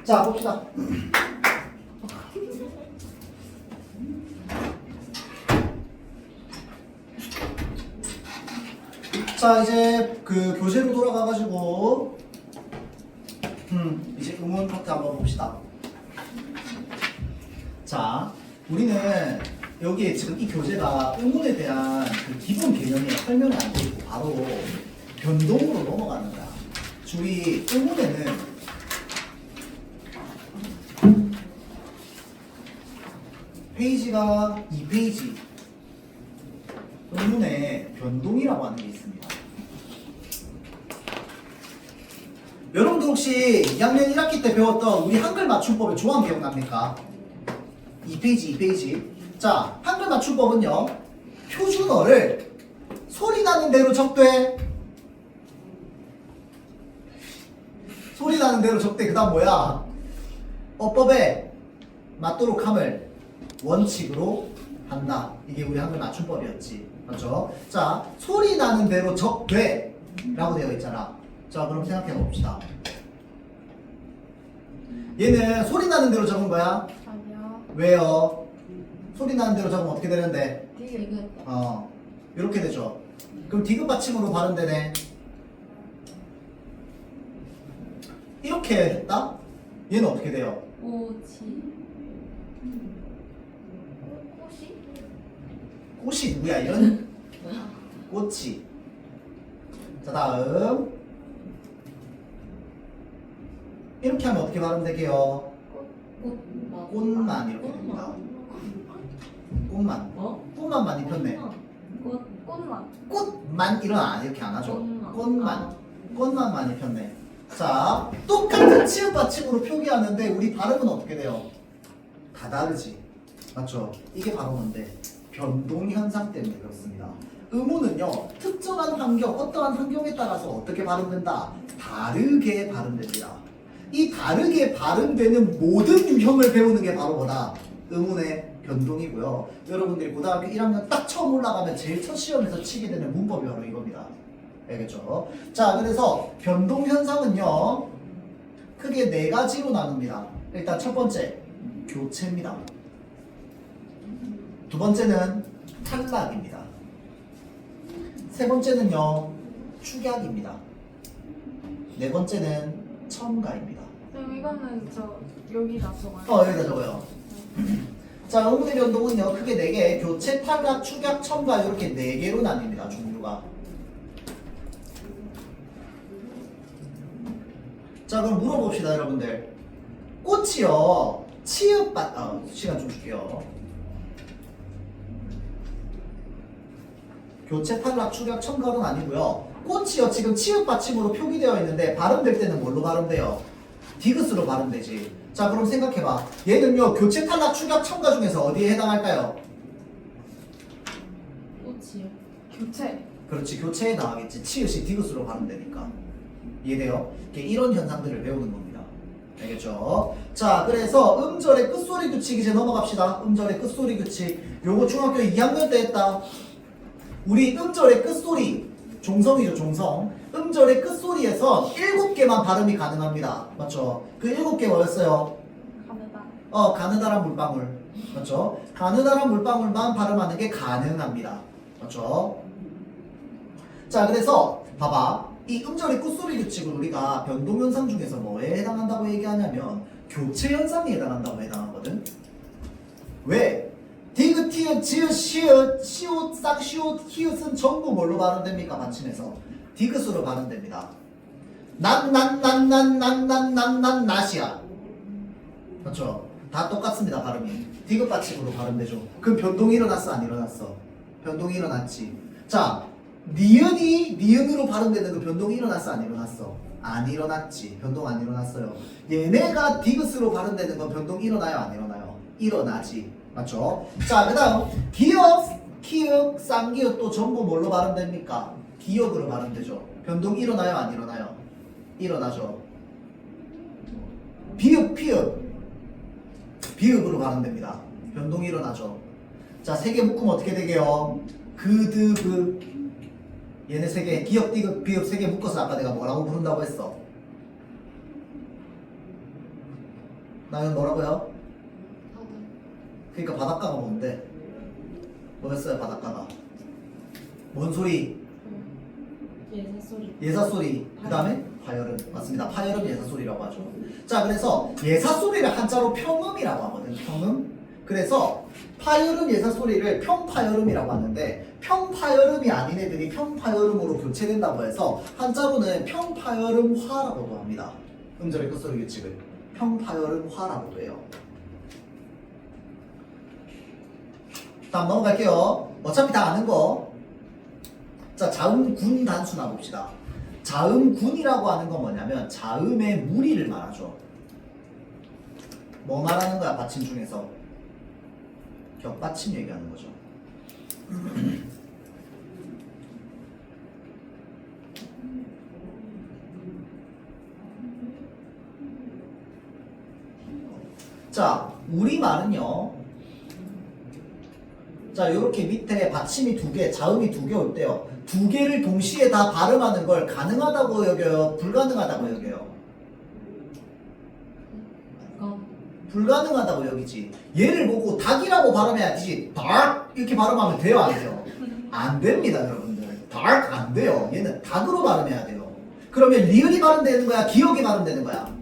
자, 봅시다. 자, 이제 그 교재로 돌아가가지고 이제 음원 파트 한번 봅시다. 자, 우리는 여기에 지금 이 교재가 음운에 대한 그 기본 개념이 설명이 안 돼 있고 바로 변동으로 넘어가는 거야. 우리 음운에는 페이지가 2페이지 음운에 변동이라고 하는 게 있습니다. 여러분들 혹시 2학년 1학기 때 배웠던 우리 한글 맞춤법의 조항 기억납니까? 2페이지. 자, 한글 맞춤법은요, 표준어를 소리 나는 대로 적되, 그 다음 뭐야? 어법에 맞도록 함을 원칙으로 한다. 이게 우리 한글 맞춤법이었지. 맞죠? 자, 소리 나는 대로 적되 라고 되어 있잖아. 자, 그럼 생각해 봅시다. 얘는 소리 나는 대로 적은 거야? 아니요. 왜요? 소리 나는 대로 적으면 어떻게 되는데? 되게 이거였다. 이렇게 되죠. 그럼 디귿 받침으로 발음되네. 이렇게 했다? 얘는 어떻게 돼요? 오지. 꽃이? 꽃이 누구야? 이런 꽃이. 자, 다음 이렇게 하면 어떻게 발음되게요? 꽃만 이렇게 됩니다. 꽃만. 꽃만 많이 폈네. 꽃만. 꽃만 일어나 이렇게 안 하죠. 꽃만. 꽃만 많이 폈네. 자, 똑같은 치읓 받침으로 표기하는데 우리 발음은 어떻게 돼요? 다 다르지. 맞죠? 이게 바로 뭔데? 변동 현상 때문에 그렇습니다. 음운은요, 특정한 환경, 어떠한 환경에 따라서 어떻게 발음된다? 다르게 발음됩니다. 이 다르게 발음되는 모든 유형을 배우는 게 바로 뭐다? 음운의 변동이고요. 여러분들이 고등학교 1학년 딱 처음 올라가면 제일 첫 시험에서 치게 되는 문법이 바로 이겁니다. 알겠죠? 자, 그래서 변동 현상은요, 크게 네 가지로 나눕니다. 일단 첫 번째, 교체입니다. 두 번째는 탈락입니다. 세 번째는요, 축약입니다. 네 번째는 첨가입니다. 그럼 이거는 여기다 적어요. 여기다 적어요. 자, 음운의 변동은요, 크게 4개, 교체, 탈락, 축약, 첨가 이렇게 4개로 나뉩니다. 종류가. 자, 그럼 물어봅시다, 여러분들. 꽃이요, 시간 좀 줄게요. 교체, 탈락, 축약, 첨가는 아니고요. 꽃이요, 지금 치읓 받침으로 표기되어 있는데 발음될 때는 뭘로 발음돼요? 디귿으로 발음되지. 자, 그럼 생각해봐. 얘는요, 교체, 탈락, 축약, 첨가 중에서 어디에 해당할까요? 꽃이요. 교체. 그렇지, 교체에 나가겠지. 치읓이 디귿으로 발음되니까. 이해돼요? 이런 현상들을 배우는 겁니다. 알겠죠? 자, 그래서 음절의 끝소리 규칙 이제 넘어갑시다. 음절의 끝소리 규칙. 요거 중학교 2학년 때 했다. 우리 음절의 끝소리, 종성이죠, 종성. 음절의 끝소리에서 7개만 발음이 가능합니다. 맞죠? 그 7개 뭐였어요? 가느다. 가느다란 물방울. 맞죠? 가느다란 물방울만 발음하는 게 가능합니다. 맞죠? 자, 그래서 봐봐. 이 음절의 끝소리 규칙을 우리가 변동현상 중에서 뭐에 해당한다고 얘기하냐면 교체현상에 해당한다고 해당하거든. 왜? 디귿, 티읕, 지읒, 시읒, 시옷, 싹시옷, 히읗은 전부 뭘로 발음됩니까? 받침에서 디귿으로 발음됩니다. 낫이야. 그렇죠? 다 똑같습니다. 발음이 디귿 받침으로 발음되죠. 그럼 변동이 일어났어? 안 일어났어? 변동이 일어났지. 자, 니은이 니은으로 발음되는 그 변동이 일어났어? 안 일어났어? 안 일어났지. 변동 안 일어났어요. 얘네가 디귿으로 발음되는 건 변동 일어나요? 안 일어나요? 일어나지. 맞죠? 자, 그 다음 기역, 키읔, 쌍기역 또 전부 뭘로 발음됩니까? 기역으로 발음되죠. 변동 일어나요? 안 일어나요? 일어나죠. 비읍, 피읍 비읍으로 발음됩니다. 변동이 일어나죠. 자, 3개 묶으면 어떻게 되게요? 그드그 얘네 3개, 기역, 디귿, 비읍 3개 묶어서 아까 내가 뭐라고 부른다고 했어? 나는 뭐라고요? 바다. 그러니까 바닷가가 뭔데? 뭐였어요 바닷가가? 뭔 소리? 예사 소리. 예사 소리. 그 다음에 파열음. 맞습니다. 파열음 예사 소리라고 하죠. 자, 그래서 예사 소리를 한자로 평음이라고 하거든. 평음. 그래서 파열음 예사 소리를 평파열음이라고 하는데 평파열음이 아닌 애들이 평파열음으로 교체된다고 해서 한자로는 평파열음화라고도 합니다. 음절의 끝소리 규칙을 평파열음화라고도 해요. 다음 넘어갈게요. 어차피 다 아는 거. 자, 자음군 단수나 봅시다. 자음군이라고 하는 건 뭐냐면 자음의 무리를 말하죠. 뭐 말하는 거야 받침 중에서? 격받침 얘기하는 거죠. 자, 우리말은요. 자, 이렇게 밑에 받침이 두 개, 자음이 두 개 올 때요. 두 개를 동시에 다 발음하는 걸 가능하다고 여겨요? 불가능하다고 여겨요? 불가능하다고 여기지. 얘를 보고 닭이라고 발음해야 되지. 닭 이렇게 발음하면 돼요, 안 돼요? 안 됩니다, 여러분들. 닭 안 돼요. 얘는 닭으로 발음해야 돼요. 그러면 리을이 발음되는 거야, 기억이 발음되는 거야?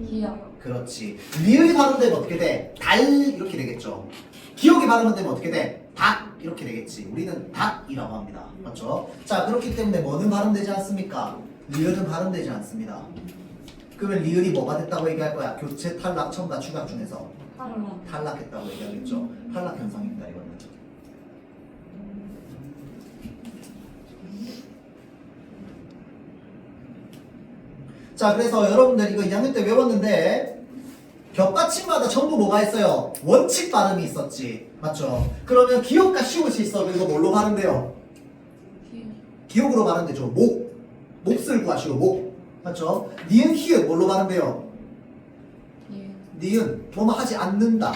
기억. 그렇지. 리을이 발음되면 어떻게 돼? 달 이렇게 되겠죠. 기억이 발음되면 어떻게 돼? 닭 이렇게 되겠지. 우리는 닭이라고 합니다. 맞죠? 자, 그렇기 때문에 뭐는 발음되지 않습니까? 리을은 발음되지 않습니다. 그러면 리을이 뭐가 됐다고 얘기할 거야? 교체, 탈락, 첨가, 추각 중에서 탈락. 탈락했다고 얘기하겠죠. 탈락 현상입니다, 이거는. 자, 그래서 여러분들 이거 2학년 때 외웠는데 격받침마다 전부 뭐가 있어요? 원칙 발음이 있었지. 맞죠? 그러면 기억과 시옷이 있어. 이거 뭘로 발음돼요? 기억으로 발음되죠. 몫을 구하시오. 목. 맞죠? 니은 히읗 뭘로 발음돼요? 니은 뭐뭐 하지 않는다,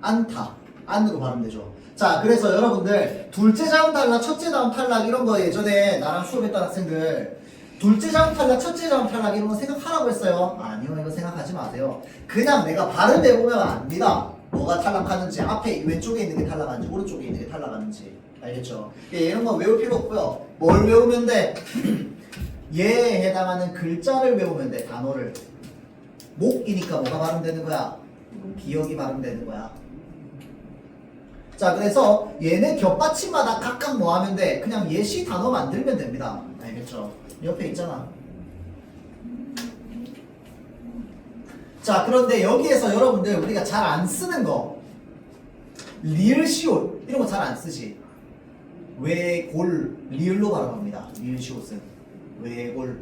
않다, 안으로 발음되죠. 자, 그래서 여러분들 둘째 자음 탈락, 첫째 자음 탈락 이런 거 예전에 나랑 수업했던 학생들 둘째 자음 탈락, 첫째 자음 탈락 이런 거 생각하라고 했어요. 아니요, 이거 생각하지 마세요. 그냥 내가 발음해보면 압니다. 뭐가 탈락하는지, 앞에 왼쪽에 있는 게 탈락하는지, 오른쪽에 있는 게 탈락하는지. 알겠죠? 이런 거 외울 필요 없고요. 뭘 외우면 돼? 얘에 해당하는 글자를 외우면 돼. 단어를. 목이니까 뭐가 발음되는 거야? 기억이 발음되는 거야. 자, 그래서 얘네 겹받침마다 각각 뭐 하면 돼? 그냥 예시 단어 만들면 됩니다. 알겠죠? 옆에 있잖아. 자, 그런데 여기에서 여러분들 우리가 잘 안 쓰는 거 리을 시옷 이런 거 잘 안 쓰지. 외골 리을로 발음합니다. 리을 시옷은 외골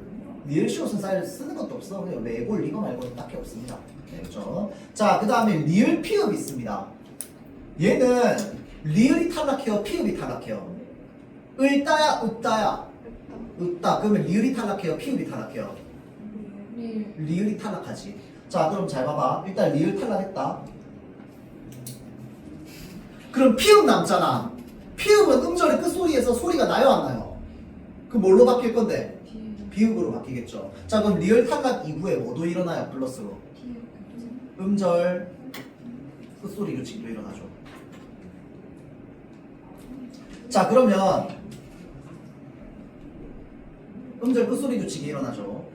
리을 시옷은 잘 쓰는 것도 없어. 그냥 외골 이거 말고는 딱히 없습니다. 그렇죠? 자, 그 다음에 리을 피읍 있습니다. 얘는 리을이 탈락해요, 피읍이 탈락해요? 을따야, 으따야? 으따. 그러면 리을이 탈락해요, 피읍이 탈락해요? 리을이 탈락하지. 자, 그럼 잘 봐봐. 일단 리을 탈락했다. 그럼 피읍 남잖아. 피읍은 음절의 끝소리에서 소리가 나요, 안 나요? 그럼 뭘로 바뀔 건데? 비읍으로 바뀌겠죠. 자, 그럼 리을 탈락 이후에 뭐도 일어나요? 플러스로 음절 끝소리 규칙도 일어나죠. 자, 그러면 음절 끝소리 규칙이 일어나죠.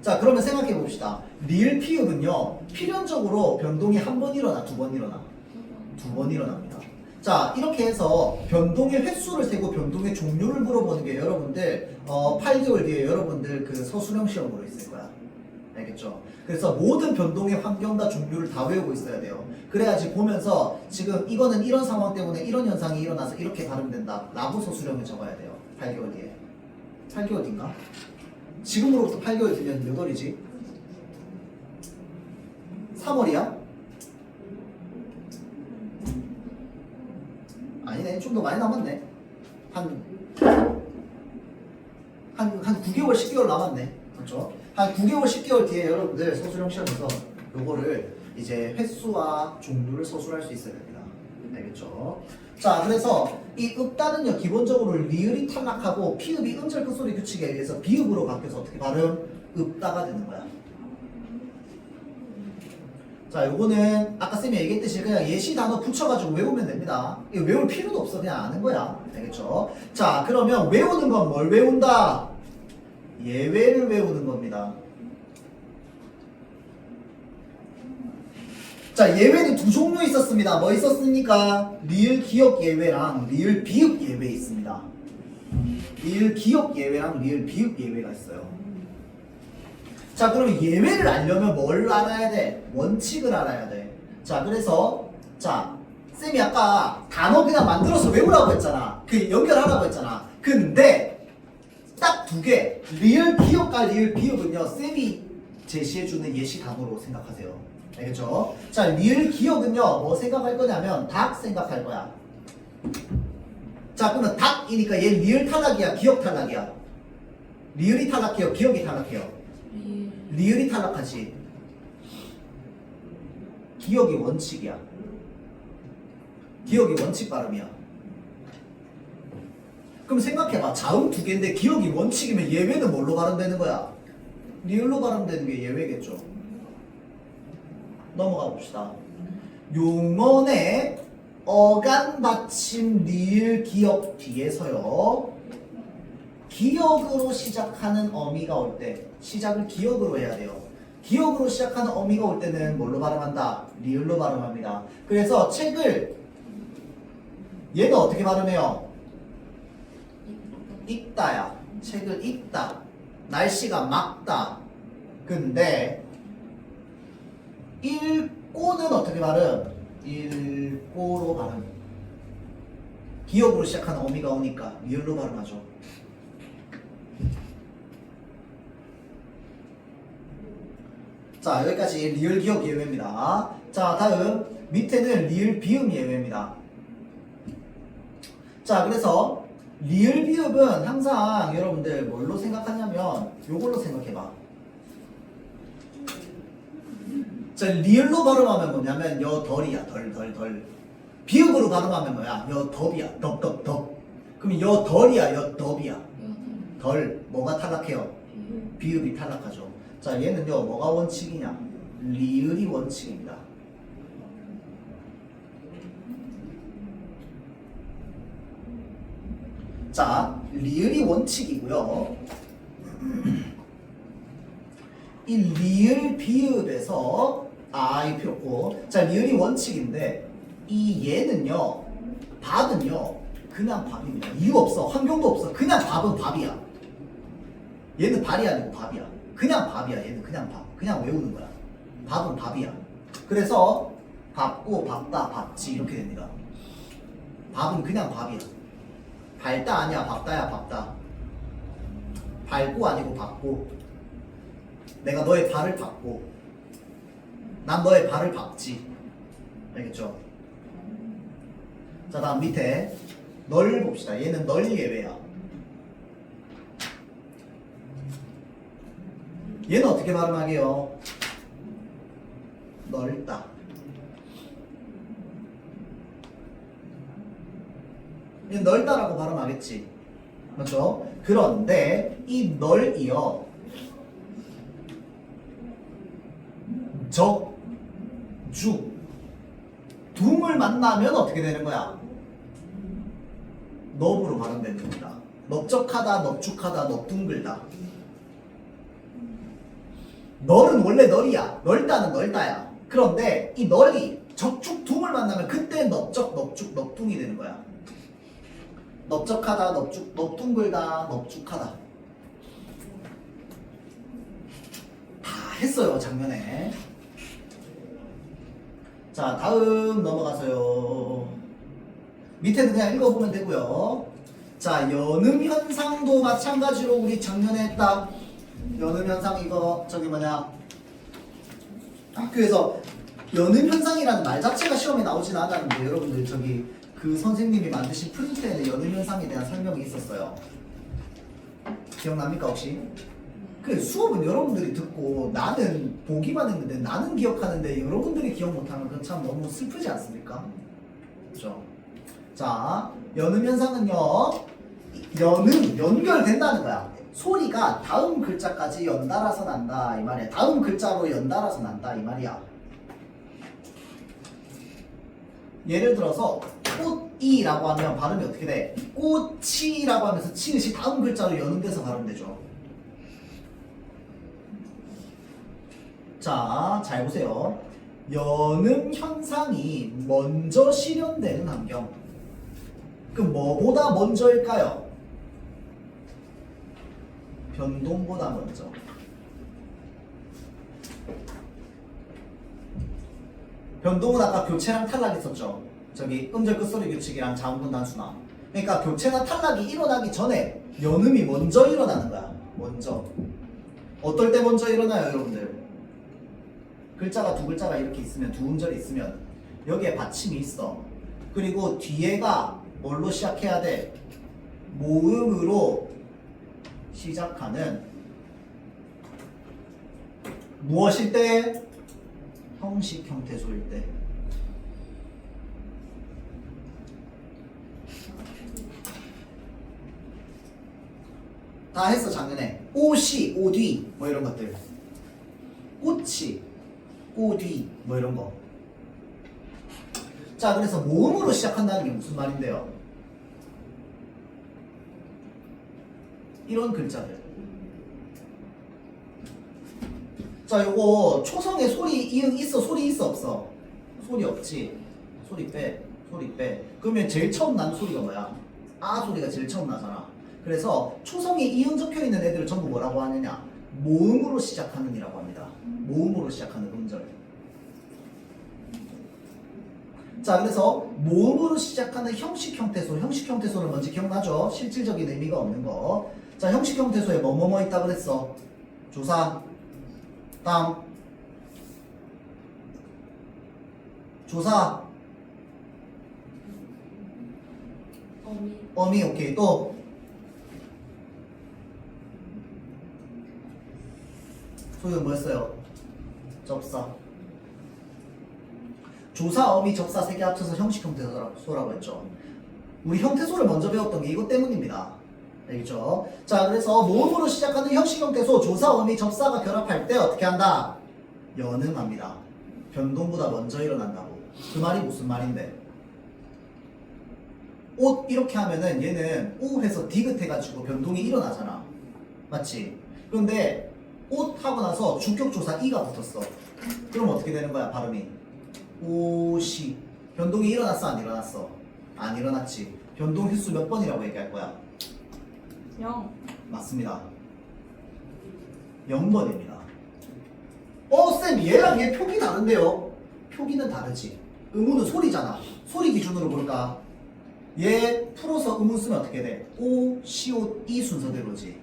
자, 그러면 생각해 봅시다. 리을 피읍은요 필연적으로 변동이 한 번 일어나, 두 번 일어나? 두 번 일어납니다. 자, 이렇게 해서 변동의 횟수를 세고 변동의 종류를 물어보는 게 여러분들 8개월 뒤에 여러분들 그 서술형 시험으로 있을 거야. 알겠죠? 그래서 모든 변동의 환경과 종류를 다 외우고 있어야 돼요. 그래야지 보면서 지금 이거는 이런 상황 때문에 이런 현상이 일어나서 이렇게 발음된다 라고 서술형을 적어야 돼요. 8개월 뒤에. 8개월 뒤인가? 지금으로부터 8개월 뒤면 몇 월이지? 3월이야? 아니네, 좀 더 많이 남았네. 한 9개월, 10개월 남았네. 그렇죠? 한 9개월, 10개월 뒤에 여러분들 서술형 시험에서 요거를 이제 횟수와 종류를 서술할 수 있어야 됩니다. 알겠죠? 자, 그래서 이 읍다는요 기본적으로 리을이 탈락하고 피읍이 음절 끝소리 규칙에 의해서 비읍으로 바뀌어서 어떻게 발음? 읍다가 되는 거야. 자, 요거는 아까 쌤이 얘기했듯이 그냥 예시 단어 붙여가지고 외우면 됩니다. 이거 외울 필요도 없어. 그냥 아는 거야. 알겠죠? 자, 그러면 외우는 건 뭘 외운다? 예외를 외우는 겁니다. 자, 예외는 두 종류 있었습니다. 뭐 있었습니까? 리을 기억 예외랑 리을 비읍 예외 있습니다. 리을 기억 예외랑 리을 비읍 예외가 있어요. 자, 그럼 예외를 알려면 뭘 알아야 돼? 원칙을 알아야 돼. 자, 그래서 자, 쌤이 아까 단어 그냥 만들어서 외우라고 했잖아. 그 연결하라고 했잖아. 근데 딱 두 개, 리을 기억과 리을 비읍은요, 쌤이 제시해주는 예시 단어로 생각하세요. 알겠죠? 자, 리을 기억은요, 뭐 생각할 거냐면 닭 생각할 거야. 자, 그러면 닭이니까 얘 리을 탈락이야, 기억 탈락이야? 리을이 탈락해요, 기억이 탈락해요? 리을이 탈락하지. 기억이 원칙이야. 기억이 원칙 발음이야. 그럼 생각해봐. 자음 두 개인데 기억이 원칙이면 예외는 뭘로 발음되는 거야? 리을로 발음되는 게 예외겠죠. 넘어가 봅시다. 용언의 어간 받침 리을 기억 뒤에서요, 기억으로 시작하는 어미가 올 때, 시작을 기억으로 해야 돼요. 기억으로 시작하는 어미가 올 때는 뭘로 발음한다? 리을로 발음합니다. 그래서 책을 얘는 어떻게 발음해요? 읽다야. 책을 읽다. 날씨가 맑다. 근데 읽고는 어떻게 발음? 읽고로 발음. 기억으로 시작하는 어미가 오니까 리을로 발음하죠. 자, 여기까지 리을 기억 예외입니다. 자, 다음 밑에는 리을 비음 예외입니다. 자, 그래서 리을 비읍은 항상 여러분들 뭘로 생각하냐면 요걸로 생각해봐. 자, 리을로 발음하면 뭐냐면 여덜이야. 덜. 비읍으로 발음하면 뭐야? 여덥이야. 덥. 그럼 여덜이야, 여덥이야. 덜. 뭐가 탈락해요? 비읍이 탈락하죠. 자, 얘는요, 뭐가 원칙이냐? 리을이 원칙입니다. 자, 리을이 원칙이고요. 이 리을 비읍에서 이 필요 없고, 자, 리을이 원칙인데 이 얘는요, 밥은요 그냥 밥입니다. 이유 없어. 환경도 없어. 그냥 밥은 밥이야. 얘는 발이 아니고 밥이야. 그냥 밥이야. 얘는 그냥 밥. 그냥 외우는 거야. 밥은 밥이야. 그래서 밥고 밥다 밥지 이렇게 됩니다. 밥은 그냥 밥이야. 발다 아니야. 밥다야. 밥다. 밟고 아니고 밟고. 내가 너의 발을 밟고 난 너의 발을 밟지. 알겠죠? 자, 다음 밑에 널 봅시다. 얘는 널 예외야. 얘는 어떻게 발음하게요? 넓다. 얘는 넓다라고 발음하겠지. 그렇죠? 그런데 이 널이요, 적, 주, 둥을 만나면 어떻게 되는 거야? 넙으로 발음되는 겁니다. 넓적하다, 넓죽하다, 넓둥글다. 널은 원래 널이야. 넓다는 넓다야. 그런데 이 널이 적축 둥을 만나면 그때 넓적, 넓죽, 넓둥이 되는 거야. 넓적하다, 넓죽, 넓둥글다, 넓죽하다. 다 했어요, 작년에. 자, 다음 넘어가서요. 밑에는 그냥 읽어보면 되고요. 자, 연음 현상도 마찬가지로 우리 작년에 했다. 연음 현상 이거 저기 뭐냐, 학교에서 연음 현상이라는 말 자체가 시험에 나오진 않았는데 여러분들 저기 그 선생님이 만드신 프린트에는 연음 현상에 대한 설명이 있었어요. 기억납니까 혹시? 그 수업은 여러분들이 듣고 나는 보기만 했는데 나는 기억하는데 여러분들이 기억 못하면 그건 참 너무 슬프지 않습니까? 그렇죠? 자, 연음 현상은요, 연음 연결된다는 거야. 소리가 다음 글자까지 연달아서 난다 이 말이야. 다음 글자로 연달아서 난다 이 말이야. 예를 들어서 꽃이라고 하면 발음이 어떻게 돼? 꽃이라고 하면서 치읓이 다음 글자로 연음돼서 발음되죠. 자, 잘 보세요. 연음 현상이 먼저 실현되는 환경. 그럼 뭐보다 먼저일까요? 변동보다 먼저. 변동은 아까 교체랑 탈락이 있었죠. 저기 음절 끝소리 규칙이랑 자음분 단수나. 그러니까 교체나 탈락이 일어나기 전에 연음이 먼저 일어나는 거야. 먼저. 어떨 때 먼저 일어나요, 여러분들? 글자가 두 글자가 이렇게 있으면, 두 음절이 있으면 여기에 받침이 있어. 그리고 뒤에가 뭘로 시작해야 돼? 모음으로 시작하는 무엇일 때? 형식 형태소일 때. 다 했어 작년에. 옷이, 오뒤 뭐 이런 것들. 꽃이, 꼬뒤 뭐 이런 거. 자, 그래서 모음으로 시작한다는 게 무슨 말인데요? 이런 글자들. 자, 요거 초성에 소리 이응 있어, 소리 있어, 없어? 소리 없지. 소리 빼, 소리 빼. 그러면 제일 처음 나는 소리가 뭐야? 아 소리가 제일 처음 나잖아. 그래서 초성에 이응 적혀 있는 애들을 전부 뭐라고 하느냐? 모음으로 시작하는 이라고 합니다. 모음으로 시작하는 음절. 자, 그래서 모음으로 시작하는 형식 형태소. 형식 형태소는 뭔지 기억나죠? 실질적인 의미가 없는 거. 자, 형식 형태소에 뭐뭐뭐 있다 그랬어? 조사, 다음 조사, 어미. 어미. 오케이. 또 소유는 뭐였어요? 접사. 조사, 어미, 접사 세 개 합쳐서 형식 형태소라고 했죠. 우리 형태소를 먼저 배웠던 게 이것 때문입니다. 알겠죠? 자, 그래서 모음으로 시작하는 형식 형태소, 조사, 어미, 접사가 결합할 때 어떻게 한다? 연음합니다. 변동보다 먼저 일어난다고. 그 말이 무슨 말인데? 옷 이렇게 하면은 얘는 오 해서 디귿 해가지고 변동이 일어나잖아. 맞지? 그런데 옷 하고 나서 주격조사 이가 붙었어. 그럼 어떻게 되는 거야 발음이? 옷이. 변동이 일어났어 안 일어났어? 안 일어났지. 변동 횟수 몇 번이라고 얘기할 거야? 0. 맞습니다. 0번입니다. 쌤 얘랑 얘 표기 다른데요? 표기는 다르지. 음우는 소리잖아. 소리 기준으로 볼까? 얘 풀어서 음운 쓰면 어떻게 돼? 오, 시옷, 이 순서대로지.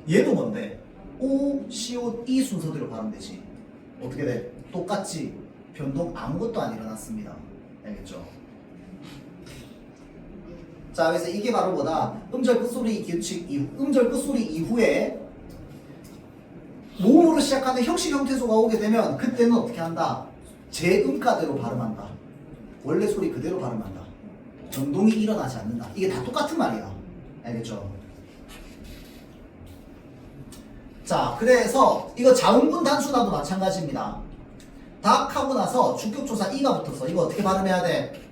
얘도 뭔데? 오, 시옷, 이 순서대로 발음되지. 어떻게 돼? 똑같지. 변동 아무것도 안 일어났습니다. 알겠죠? 자, 그래서 이게 바로 뭐다? 음절 끝소리 규칙 이후, 음절 끝소리 이후에 모음으로 시작하는 형식 형태소가 오게 되면 그때는 어떻게 한다? 제 음가대로 발음한다. 원래 소리 그대로 발음한다. 변동이 일어나지 않는다. 이게 다 똑같은 말이야. 알겠죠? 자, 그래서 이거 자음분 단수나도 마찬가지입니다. 닭 하고 나서 주격조사 이가 붙었어. 이거 어떻게 발음해야 돼?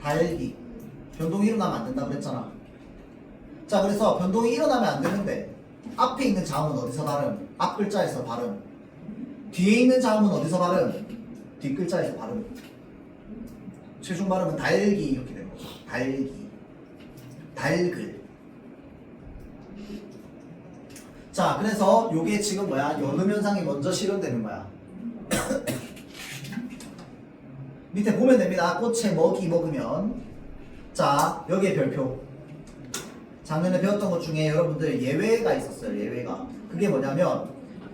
달기. 변동이 일어나면 안 된다 그랬잖아. 자, 그래서 변동이 일어나면 안 되는데 앞에 있는 자음은 어디서 발음? 앞 글자에서 발음. 뒤에 있는 자음은 어디서 발음? 뒷 글자에서 발음. 최종 발음은 달기 이렇게 되는 거죠. 달기. 달글. 자, 그래서 요게 지금 뭐야? 연음 현상이 먼저 실현되는 거야. 밑에 보면 됩니다. 꽃에 먹이 먹으면. 자, 여기에 별표. 작년에 배웠던 것 중에 여러분들 예외가 있었어요. 예외가. 그게 뭐냐면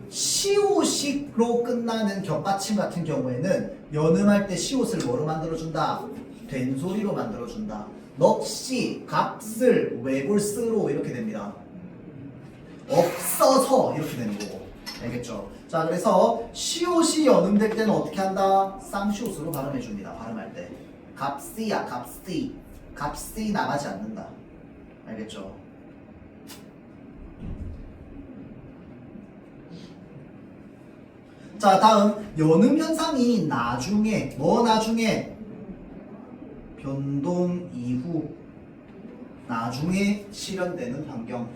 시옷식로 끝나는 격받침 같은 경우에는 연음할 때 시옷을 뭐로 만들어준다? 된소리로 만들어준다. 넋시, 값을, 외골스로 이렇게 됩니다. 없어서 이렇게 되는 거고. 알겠죠? 자, 그래서 시옷이 연음될 때는 어떻게 한다? 쌍시옷으로 발음해줍니다. 발음할 때. 값이야, 값이. 값이 나가지 않는다. 알겠죠? 자, 다음 연음 현상이 나중에 나중에 변동 이후 나중에 실현되는 환경을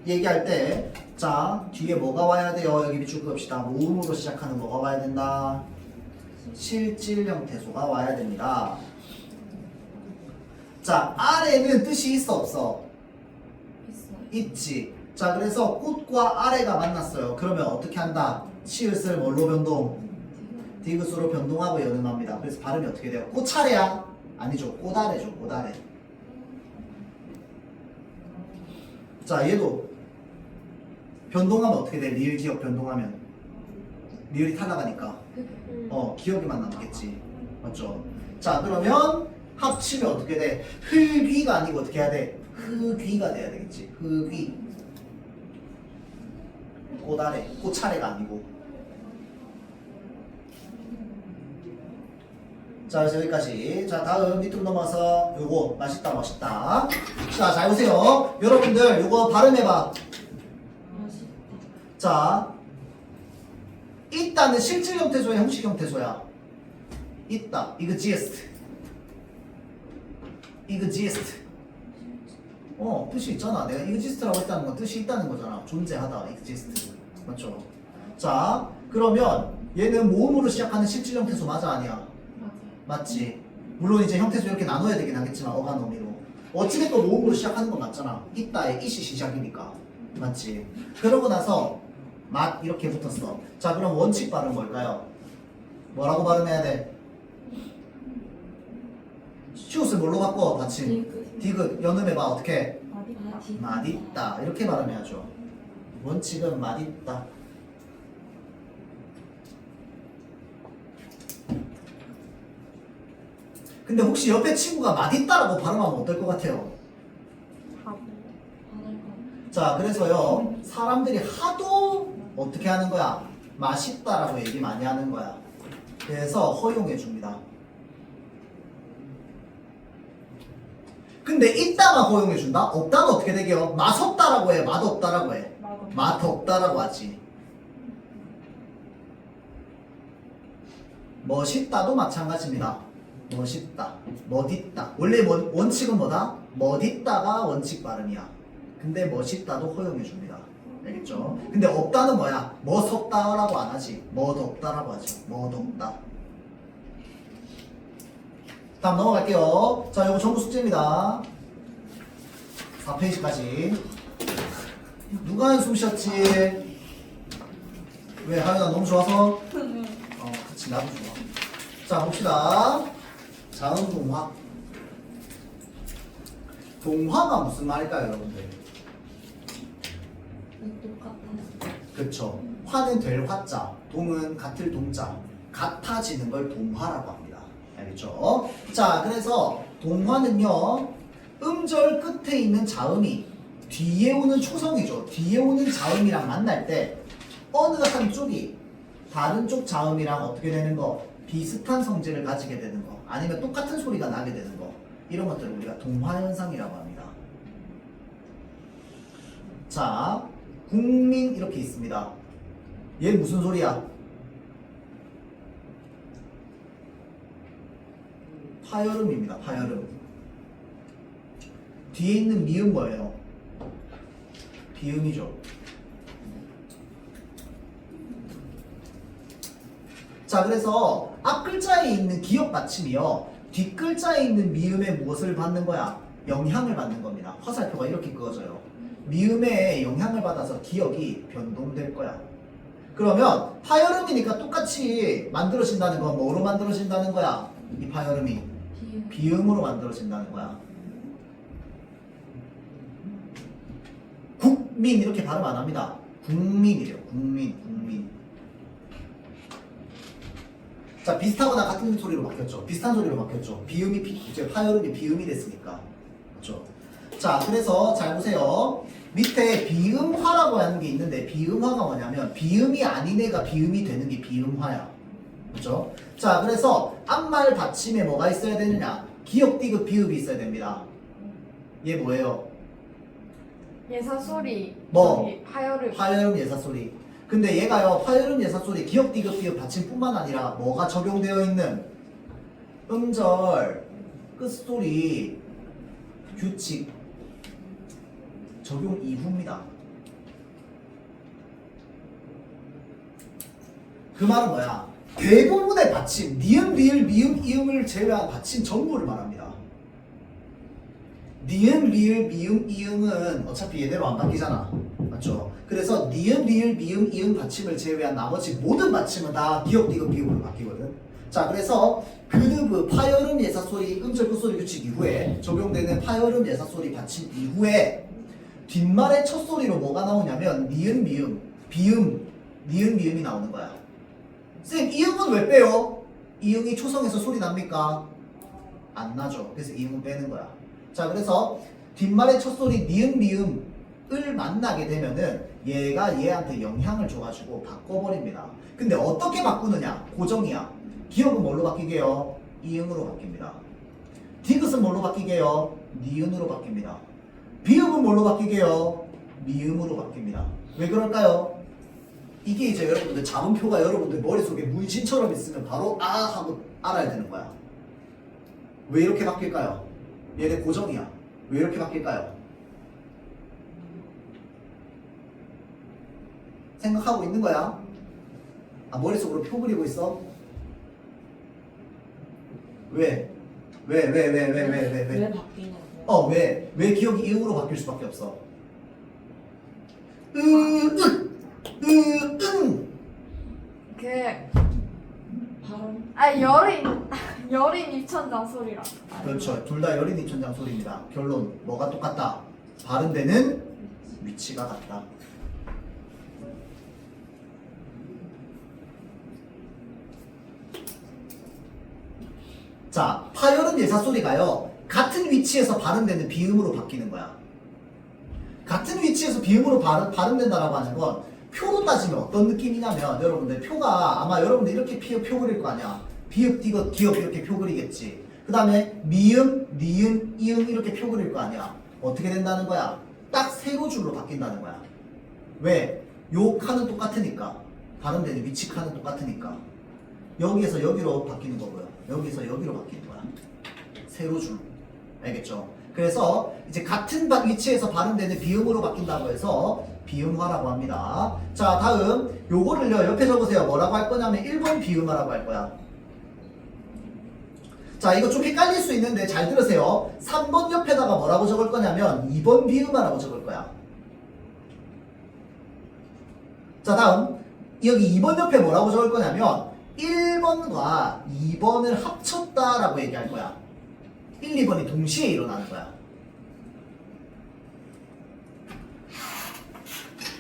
얘기할 때, 자, 뒤에 뭐가 와야 돼요? 여기 밑줄 그읍시다. 모음으로 시작하는 뭐가 와야 된다? 실질 형태소가 와야 됩니다. 자, 아래는 뜻이 있어 없어? 있어요. 있지. 자, 그래서 꽃과 아래가 만났어요. 그러면 어떻게 한다? 시읒을 뭘로 변동? 디귿으로 변동하고 연음합니다. 그래서 발음이 어떻게 돼요? 꽃차례야? 아니죠. 꽃아래죠. 꽃아래. 자, 얘도 변동하면 어떻게 돼? 리을 기억 변동하면 리을이 탈락하니까 기억이만 남겠지. 맞죠? 자, 그러면 합치면 어떻게 돼? 흙위가 아니고 어떻게 해야 돼? 흙위가 돼야 되겠지. 흙위. 꽃아래, 꽃차례가 아니고. 자, 그래서 여기까지. 자, 다음 밑으로 넘어가서 요거 맛있다 멋있다. 자, 잘 보세요. 여러분들 요거 발음해봐. 맛있다. 자, 있다는 실질 형태소야, 형식 형태소야? 있다. exist. exist. 뜻이 있잖아. 내가 exist라고 했다는 건 뜻이 있다는 거잖아. 존재하다. exist. 맞죠? 자, 그러면 얘는 모음으로 시작하는 실질 형태소 맞아, 아니야? 맞아요. 맞지? 물론 이제 형태소 이렇게 나눠야 되긴 하겠지만 어간어미로 어찌됐건 모음으로 시작하는 건 맞잖아. 있다의 it이 시작이니까. 맞지? 그러고 나서 맛 이렇게 붙었어. 자, 그럼 원칙 발음 뭘까요? 뭐라고 발음해야 돼? 시옷을 뭘로 바꿔? 받침 디귿 연음해봐. 어떻게? 맛있다 이렇게 발음해야죠. 원칙은 맛있다. 근데 혹시 옆에 친구가 맛있다라고 발음하면 어떨 것 같아요? 자, 그래서요 사람들이 하도 어떻게 하는 거야? 맛있다라고 얘기 많이 하는 거야. 그래서 허용해 줍니다. 근데 있다만 허용해 준다? 없다는 어떻게 되게요? 맛없다라고 해, 맛없다라고 해. 맛없다라고 하지. 멋있다도 마찬가지입니다. 멋있다, 멋있다. 원래 원칙은 뭐다? 멋있다가 원칙 발음이야. 근데 멋있다도 허용해 줍니다. 알겠죠? 근데 없다는 뭐야? 멋없다라고 안 하지. 멋없다라고 하지. 멋없다. 다음 넘어갈게요. 자, 이거 전부 숙제입니다. 4페이지까지. 누가 한숨 쉬었지? 왜, 하윤아 너무 좋아서? 그치, 나도 좋아. 자, 봅시다. 자음동화. 동화가 무슨 말일까요, 여러분들? 똑같아요. 그쵸. 화는 될 화자, 동은 같을 동자. 같아지는 걸 동화라고 합니다. 알겠죠? 자, 그래서 동화는요, 음절 끝에 있는 자음이 뒤에 오는 초성이죠. 뒤에 오는 자음이랑 만날 때 어느 한쪽이 다른 쪽 자음이랑 어떻게 되는 거? 비슷한 성질을 가지게 되는 거, 아니면 똑같은 소리가 나게 되는 거, 이런 것들을 우리가 동화현상이라고 합니다. 자, 국민 이렇게 있습니다. 얘 무슨 소리야? 파열음입니다. 파열음. 뒤에 있는 미음 뭐예요? 비음이죠. 자, 그래서 앞 글자에 있는 기역 받침이요, 뒷 글자에 있는 미음에 무엇을 받는 거야? 영향을 받는 겁니다. 화살표가 이렇게 그어져요. 미음에 영향을 받아서 기역이 변동될 거야. 그러면 파열음이니까 똑같이 만들어진다는 건 뭐로 만들어진다는 거야? 이 파열음이 비음으로 만들어진다는 거야. 국민 이렇게 발음 안 합니다. 국민이래요. 국민. 자, 비슷하거나 같은 소리로 바뀌었죠. 비슷한 소리로 바뀌었죠. 비음이 이제 파열음이 비음이 됐으니까. 그렇죠? 자, 그래서 잘 보세요. 밑에 비음화라고 하는 게 있는데, 비음화가 뭐냐면 비음이 아닌 애가 비음이 되는 게 비음화야. 그렇죠? 자, 그래서 앞말 받침에 뭐가 있어야 되느냐? 기역, 디귿, 비읍이 있어야 됩니다. 얘 뭐예요? 예사 소리. 뭐? 저기 하열을. 파열음 예사소리. 근데 얘가요 파열음 예사소리 기역 디귿 비읍 받침뿐만 아니라 뭐가 적용되어 있는 음절 끝소리 규칙 적용 이후입니다. 그 말은 뭐야? 대부분의 받침 니은 리을 미음 이음을 제외한 받침 전부를 말합니다. 니은 리을 미음 이음은 어차피 얘대로 안 바뀌잖아. 맞죠? 그래서 니은 리을 미음 이음 받침을 제외한 나머지 모든 받침은 다 기역 디귿 비읍으로 바뀌거든. 자, 그래서 그드브 파열음 예사소리 음절 끝소리 규칙 이후에 적용되는 파열음 예사소리 받침 이후에 뒷말의 첫 소리로 뭐가 나오냐면 니은 미음 비음 니은 미음이 나오는 거야. 쌤 이음은 왜 빼요? 이음이 초성에서 소리 납니까? 안 나죠. 그래서 이음은 빼는 거야. 자, 그래서 뒷말의 첫 소리 니은 미음을 만나게 되면은 얘가 얘한테 영향을 줘가지고 바꿔버립니다. 근데 어떻게 바꾸느냐? 고정이야. 기역은 뭘로 바뀌게요? 이음으로 바뀝니다. 디귿은 뭘로 바뀌게요? 니은으로 바뀝니다. 비음은 뭘로 바뀌게요? 미음으로 바뀝니다. 왜 그럴까요? 이게 이제 여러분들 자문표가 여러분들 머릿속에 문신처럼 있으면 바로 아 하고 알아야 되는 거야. 왜 이렇게 바뀔까요? 얘네 고정이야. 왜 이렇게 바뀔까요? 생각하고 있는 거야? 아, 머릿속으로 표 그리고 있어? 왜? 왜 바뀌냐고. 왜 기억이 이응으로 바뀔 수밖에 없어? 그 발음. 여린 입천장 소리라. 그렇죠. 둘 다 여린 입천장 소리입니다. 결론 뭐가 똑같다? 발음되는 위치가 같다. 자, 파열음 예사소리가요 같은 위치에서 발음되는 비음으로 바뀌는 거야. 같은 위치에서 비음으로 발음된다라고 하는 건 표로 따지면 어떤 느낌이냐면 여러분들 표가 아마 여러분들 이렇게 표 그릴 거 아니야. 비읍, 디귿, 기역 이렇게 표 그리겠지. 그 다음에 미음, 니은, 이응 이렇게 표 그릴 거 아니야. 어떻게 된다는 거야? 딱 세로줄로 바뀐다는 거야. 왜? 요 칸은 똑같으니까. 발음되는 위치 칸은 똑같으니까. 여기에서 여기로 바뀌는 거고요. 여기서 여기로 바뀌는 거야. 세로줄. 알겠죠? 그래서 이제 같은 위치에서 발음되는 비음으로 바뀐다고 해서 비음화라고 합니다. 자, 다음 요거를요 옆에 적으세요. 뭐라고 할 거냐면 1번 비음화라고 할 거야. 자, 이거 좀 헷갈릴 수 있는데 잘 들으세요. 3번 옆에다가 뭐라고 적을 거냐면 2번 비음화라고 적을 거야. 자, 다음 여기 2번 옆에 뭐라고 적을 거냐면 1번과 2번을 합쳤다라고 얘기할 거야. 1, 2번이 동시에 일어나는 거야.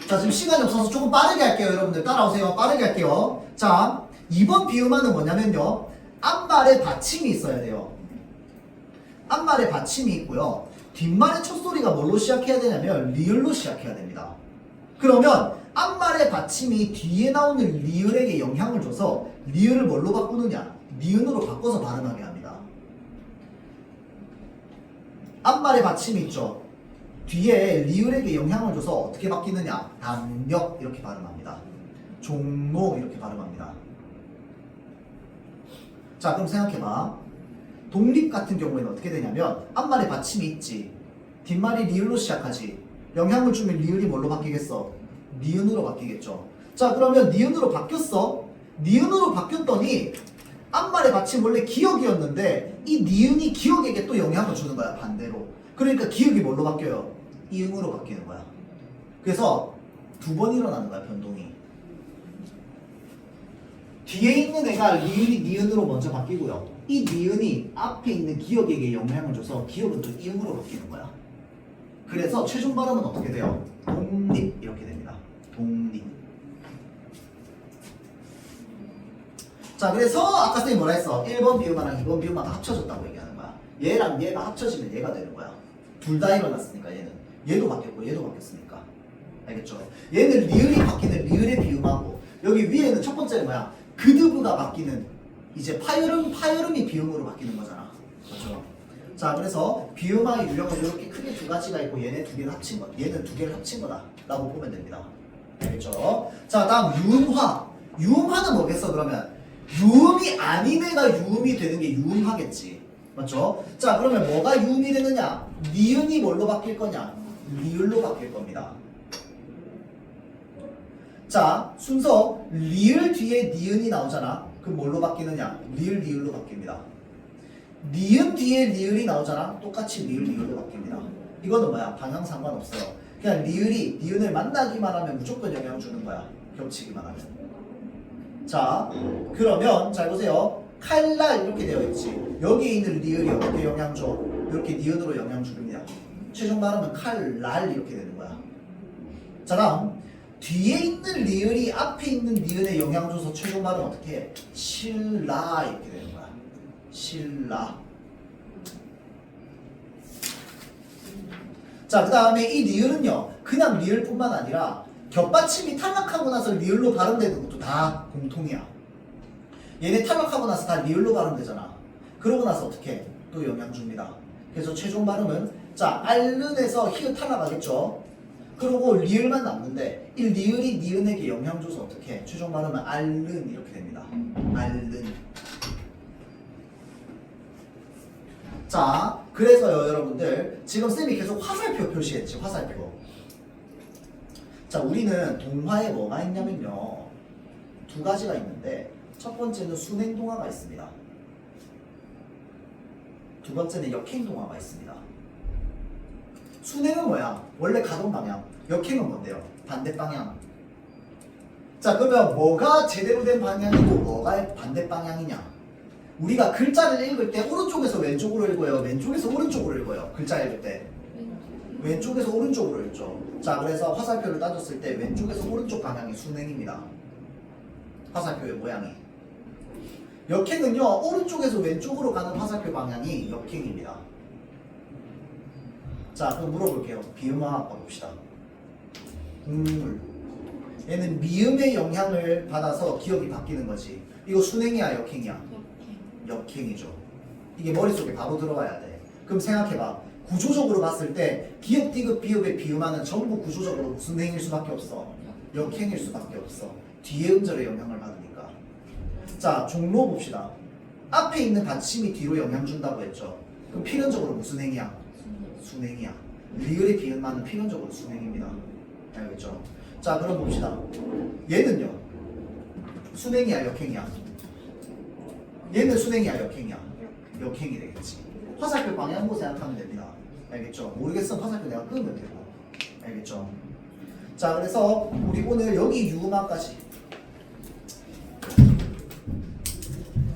자, 지금 시간이 없어서 조금 빠르게 할게요. 여러분들 따라오세요. 빠르게 할게요. 자, 2번 비음화는 뭐냐면요. 앞말에 받침이 있어야 돼요. 앞말에 받침이 있고요. 뒷말의 첫 소리가 뭘로 시작해야 되냐면 리을로 시작해야 됩니다. 그러면 앞말의 받침이 뒤에 나오는 리을에게 영향을 줘서 리을을 뭘로 바꾸느냐? 니은으로 바꿔서 발음하게 합니다. 앞말의 받침이 있죠. 뒤에 리을에게 영향을 줘서 어떻게 바뀌느냐? 담력 이렇게 발음합니다. 종로 이렇게 발음합니다. 자, 그럼 생각해봐. 독립 같은 경우에는 어떻게 되냐면 앞말에 받침이 있지. 뒷말이 리을로 시작하지. 영향을 주면 리을이 뭘로 바뀌겠어? 니은으로 바뀌겠죠. 자, 그러면 니은으로 바뀌었어. 니은으로 바뀌었더니 앞말의 받침 원래 기역이었는데 이 니은이 기역에게 또 영향을 주는 거야. 반대로. 그러니까 기역이 뭘로 바뀌어요? 이응으로 바뀌는 거야. 그래서 두 번 일어나는 거야. 변동이. 뒤에 있는 애가 리을이 니은으로 먼저 바뀌고요. 이 니은이 앞에 있는 기역에게 영향을 줘서 기역은 또 이응으로 바뀌는 거야. 그래서 최종 발음은 어떻게 돼요? 독립 이렇게 됩니다. 독립. 자, 그래서 아까 선생님이 뭐라 했어? 1번 비음화랑 2번 비음화가 합쳐졌다고 얘기하는 거야. 얘랑 얘가 합쳐지면 얘가 되는 거야. 둘 다 일어났으니까 얘는. 얘도 바뀌었고 얘도 바뀌었으니까. 알겠죠? 얘는 리을이 바뀌는 리을의 비음하고 여기 위에는 첫 번째는 뭐야? 그드브가 바뀌는 이제 파열음이 비음으로 바뀌는 거잖아. 그렇죠? 자, 그래서 비음화의 유형은 이렇게 크게 두 가지가 있고 얘네 두 개를 합친 거, 얘는 두 개를 합친 거다라고 보면 됩니다. 알겠죠? 자, 다음 유음화. 유음화는 뭐겠어? 그러면 유음이 아닌 애가 유음이 되는 게 유음화겠지. 맞죠? 자, 그러면 뭐가 유음이 되느냐? 니은이 뭘로 바뀔 거냐? 리을로 바뀔 겁니다. 자, 순서 리을 뒤에 니은이 나오잖아. 그럼 뭘로 바뀌느냐? 리을 리을로 바뀝니다. 니은 뒤에 리을이 나오잖아. 똑같이 리을 리을로 바뀝니다. 이거는 뭐야? 방향 상관없어요. 그냥 리을이 니은을 만나기만 하면 무조건 영향 주는 거야. 겹치기만 하면. 자, 그러면 잘 보세요. 칼날 이렇게 되어 있지. 여기에 있는 리을이 어떻게 영향 줘? 이렇게 니은으로 영향 줍니다. 최종 발음은 칼날 이렇게 되는 거야. 자, 다음 뒤에 있는 리을이 앞에 있는 니은에 영향 줘서 최종 발음 어떻게 해? 실라 이렇게 되는 거야. 실라. 자, 그 다음에 이 리을은요, 그냥 리을뿐만 아니라 겹받침이 탈락하고 나서 리을로 발음되는 것도 다 공통이야. 얘네 탈락하고 나서 다 리을로 발음되잖아. 그러고 나서 어떻게 해? 또 영향 줍니다. 그래서 최종 발음은 자, 알른에서 히읗 탈락하겠죠. 그리고 리을만 남는데 이 리을이 니은에게 영향 줘서 어떻게 해? 최종 발음은 알른 이렇게 됩니다. 알른. 자, 그래서요 여러분들 지금 쌤이 계속 화살표 표시했지. 화살표. 자, 우리는 동화에 뭐가 있냐면요, 두 가지가 있는데 첫 번째는 순행동화가 있습니다. 두 번째는 역행동화가 있습니다. 순행은 뭐야? 원래 가동 방향. 역행은 뭔데요? 반대 방향. 자, 그러면 뭐가 제대로 된 방향이고 뭐가 반대 방향이냐? 우리가 글자를 읽을 때 오른쪽에서 왼쪽으로 읽어요? 왼쪽에서 오른쪽으로 읽어요? 글자 읽을 때 왼쪽에서 오른쪽으로 읽죠. 자, 그래서 화살표를 따졌을 때 왼쪽에서 오른쪽 방향이 순행입니다. 화살표의 모양이. 역행은요, 오른쪽에서 왼쪽으로 가는 화살표 방향이 역행입니다. 자, 그럼 물어볼게요. 비음화 봅시다. 국물. 얘는 미음의 영향을 받아서 기억이 바뀌는 거지. 이거 순행이야, 역행이야? 역행이죠. 이게 머릿속에 바로 들어와야 돼. 그럼 생각해봐. 구조적으로 봤을 때 기역, 디귿, 비읍의 비음화는 전부 구조적으로 무슨 행일 수밖에 없어? 역행일 수밖에 없어. 뒤에 음절의 영향을 받으니까. 자, 종로 봅시다. 앞에 있는 받침이 뒤로 영향 준다고 했죠. 그럼 필연적으로 무슨 행이야? 순행이야. 리을의 비음화는 필연적으로 순행입니다. 알겠죠? 자, 그럼 봅시다. 얘는요, 순행이야, 역행이야? 얘는 순행이야, 역행이야? 역행이 되겠지. 화살표 방향으로 생각하면 됩니다. 알겠죠? 모르겠으면 화살표 내가 끄면 되고. 알겠죠? 자, 그래서 우리 오늘 여기 유음화까지.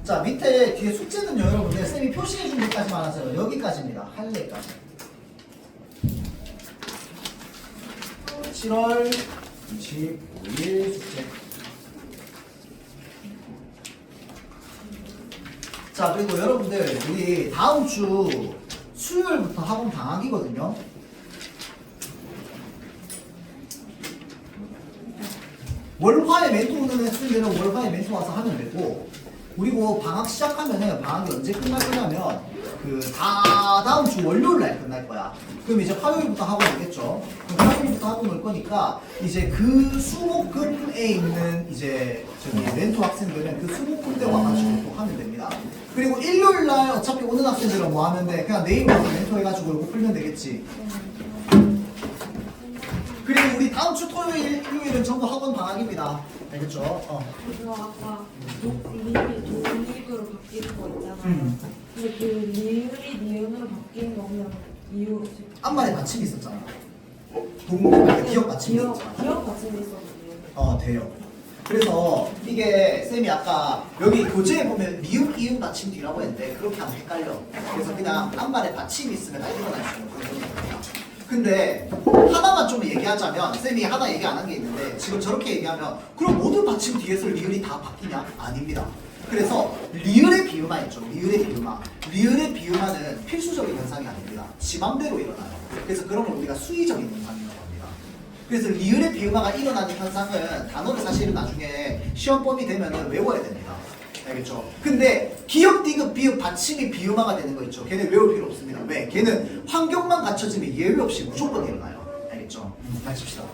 자, 밑에 뒤에 숙제는요, 여러분들 쌤이 표시해준 것까지만 하세요. 여기까지입니다. 할례까지. 7월 25일 숙제. 자, 그리고 여러분들 우리 다음 주 수요일부터 학원 방학이거든요. 월화에 멘토 오는 학생들은 월화에 멘토 와서 하면 되고, 그리고 방학 시작하면은 방학이 언제 끝날 거냐면 다음 주 월요일 날 끝날 거야. 그럼 이제 화요일부터 학원 오겠죠. 그럼 화요일부터 학원 올 거니까 이제 그 수목금에 있는 이제 저기 멘토 학생들은 그 수목금 때 와가지고 또 하면 됩니다. 그리고 일요일 날 어차피 오는 학생들은 뭐 하면 돼? 그냥 내일 와서 멘토 해가지고 이거 풀면 되겠지. 그리고 우리 다음 주 토요일, 일요일은 전부 학원 방학입니다. 알겠죠? 그리고 아까 리을이 독립으로 바뀌는 거 있잖아요. 근데 그 리을이 니은으로 바뀌는 거면 이유 앞말에 받침이 있었잖아. 동물에 기억 받침이 있었잖아. 기억 받침이 있었는데. 돼요. 그래서 이게 쌤이 아까 여기 교재에 보면 미음, 이음 받침 뒤라고 했는데 그렇게 하면 헷갈려. 그래서 그냥 앞말에 받침이 있으면 다 일어날 수 있는 그런 겁니다. 근데 하나만 좀 얘기하자면, 쌤이 하나 얘기 안 한 게 있는데 지금 저렇게 얘기하면 그럼 모든 받침 뒤에서 리을이 다 바뀌냐? 아닙니다. 그래서 리을의 비음화 있죠. 리을의 비음화. 리을의 비음화는 필수적인 현상이 아닙니다. 지 맘대로 일어나요. 그래서 그런 걸 우리가 수의적인 현상이라고 합니다. 그래서 리을의 비음화가 일어나는 현상은 단어를 사실은 나중에 시험 범위 되면은 외워야 됩니다. 알겠죠? 근데 기역, 디귿, 비읍, 받침이 비음화가 되는 거 있죠? 걔는 외울 필요 없습니다. 왜? 걔는 환경만 갖춰지면 예외 없이 무조건 일어나요. 알겠죠? 같이 봅시다.